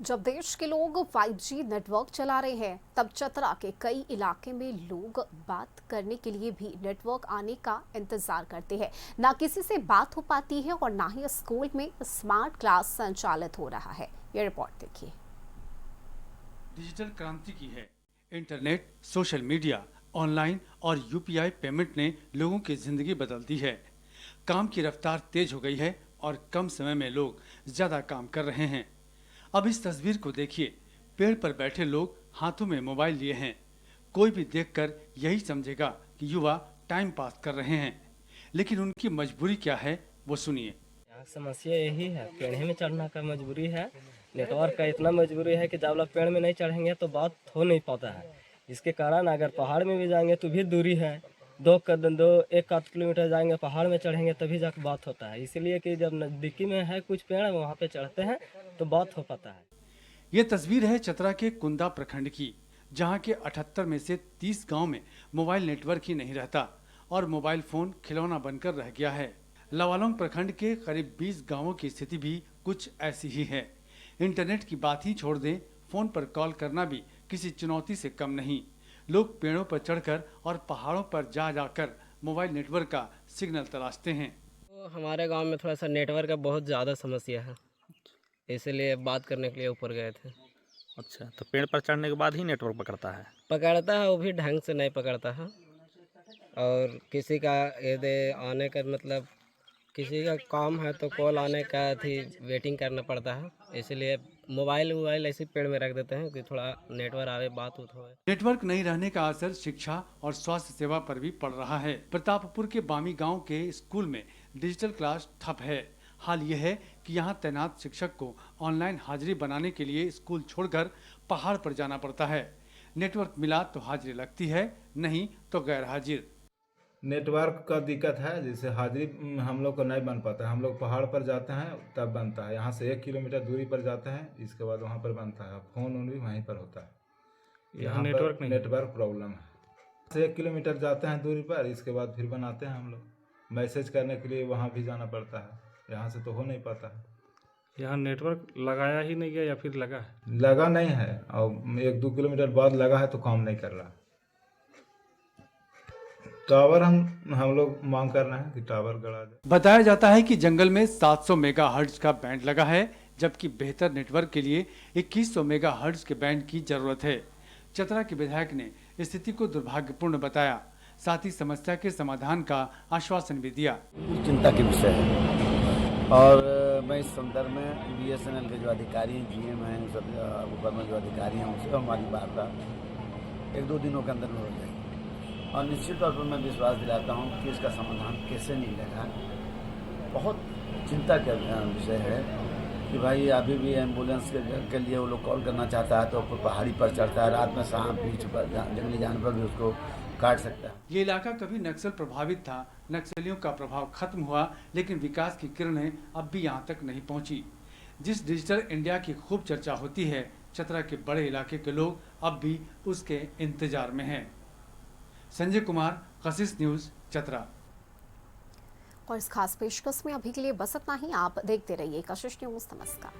जब देश के लोग 5G नेटवर्क चला रहे हैं, तब चतरा के कई इलाके में लोग बात करने के लिए भी नेटवर्क आने का इंतजार करते हैं। ना किसी से बात हो पाती है और ना ही स्कूल में स्मार्ट क्लास संचालित हो रहा है। ये रिपोर्ट देखिए। डिजिटल क्रांति की है। इंटरनेट, सोशल मीडिया, ऑनलाइन और यूपीआई पेमेंट ने लोगों की जिंदगी बदल दी है। काम की रफ्तार तेज हो गई है और कम समय में लोग ज्यादा काम कर रहे हैं। अब इस तस्वीर को देखिए। पेड़ पर बैठे लोग हाथों में मोबाइल लिए हैं। कोई भी देखकर यही समझेगा कि युवा टाइम पास कर रहे हैं, लेकिन उनकी मजबूरी क्या है वो सुनिए। यहाँ समस्या यही है, पेड़ में चढ़ना का मजबूरी है। नेटवर्क का इतना मजबूरी है कि जब लोग पेड़ में नहीं चढ़ेंगे तो बात हो नहीं पाता है। इसके कारण अगर पहाड़ में भी जाएंगे तो भी दूरी है, 1 किलोमीटर जाएंगे, पहाड़ में चढ़ेंगे तभी जाकर बात होता है। इसीलिए कि जब नज़दीकी में है कुछ पेड़, वहाँ पे चढ़ते हैं तो बात हो पाता है। ये तस्वीर है चतरा के कुंदा प्रखंड की, जहाँ के 78 में से 30 गांव में मोबाइल नेटवर्क ही नहीं रहता और मोबाइल फोन खिलौना बनकर रह गया है। लवालोंग प्रखंड के करीब 20 गांवों की स्थिति भी कुछ ऐसी ही है। इंटरनेट की बात ही छोड़ दें, फोन पर कॉल करना भी किसी चुनौती से कम नहीं। लोग पेड़ों पर चढ़कर और पहाड़ों पर जा जाकर मोबाइल नेटवर्क का सिग्नल तलाशते हैं। तो हमारे गांव में थोड़ा सा नेटवर्क का बहुत ज़्यादा समस्या है, इसलिए बात करने के लिए ऊपर गए थे। अच्छा, तो पेड़ पर चढ़ने के बाद ही नेटवर्क पकड़ता है? पकड़ता है, वो भी ढंग से नहीं पकड़ता है। और किसी का यदि आने का मतलब किसी का काम है तो कॉल आने का थी वेटिंग करना पड़ता है। इसलिए मोबाइल ऐसे पेड़ में रख देते हैं कि थोड़ा नेटवर्क आवे, बात उत होए। नेटवर्क नहीं रहने का असर शिक्षा और स्वास्थ्य सेवा पर भी पड़ रहा है। प्रतापपुर के बामी गांव के स्कूल में डिजिटल क्लास ठप है। हाल यह है कि यहां तैनात शिक्षक को ऑनलाइन हाजिरी बनाने के लिए स्कूल छोड़कर पहाड़ पर जाना पड़ता है। नेटवर्क मिला तो हाजिरी लगती है, नहीं तो गैर हाजिर। नेटवर्क का दिक्कत है, जैसे हाजिरी हम लोग को नहीं बन पाता है। हम लोग पहाड़ पर जाते हैं तब बनता है। यहाँ से 1 किलोमीटर दूरी पर जाते हैं, इसके बाद वहाँ पर बनता है। फोन उन भी वहीं पर होता है। यहाँ नेटवर्क नहीं, नेटवर्क प्रॉब्लम है। से 1 किलोमीटर जाते हैं दूरी पर, इसके बाद फिर बनाते हैं हम लोग। मैसेज करने के लिए वहाँ भी जाना पड़ता है, यहाँ से तो हो नहीं पाता है। यहाँ नेटवर्क लगाया ही नहीं गया या फिर लगा है? लगा नहीं है, और 1-2 किलोमीटर बाद लगा है तो काम नहीं कर रहा। टावर हम लोग मांग कर रहे हैं कि टावर गड़ा जाए। बताया जाता है कि जंगल में 700 मेगाहर्ट्ज का बैंड लगा है, जबकि बेहतर नेटवर्क के लिए 2100 मेगाहर्ट्ज के बैंड की जरूरत है। चतरा के विधायक ने स्थिति को दुर्भाग्यपूर्ण बताया, साथ ही समस्या के समाधान का आश्वासन भी दिया। चिंता के विषय है और मैं इस संदर्भ में BSNL के जो अधिकारी हैं, GM हैं, सब ऊपर में जो अधिकारी हैं, उनसे हमारी वार्ता 1-2 दिनों के अंदर में हो जाएगी और निश्चित तौर पर मैं विश्वास दिलाता हूँ कि इसका समाधान कैसे मिलेगा। बहुत चिंता का विषय है कि भाई अभी भी एम्बुलेंस के लिए वो लोग कॉल करना चाहता है तो पहाड़ी पर चढ़ता है, रात में सांप, बीच पर जंगली जानवर भी उसको काट सकता है। ये इलाका कभी नक्सल प्रभावित था। नक्सलियों का प्रभाव खत्म हुआ, लेकिन विकास की किरणें अब भी यहाँ तक नहीं पहुँची। जिस डिजिटल इंडिया की खूब चर्चा होती है, चतरा के बड़े इलाके के लोग अब भी उसके इंतजार में हैं। संजय कुमार, कशिश न्यूज, चतरा। और इस खास पेशकश में अभी के लिए बस इतना ही। आप देखते रहिए कशिश न्यूज। नमस्कार।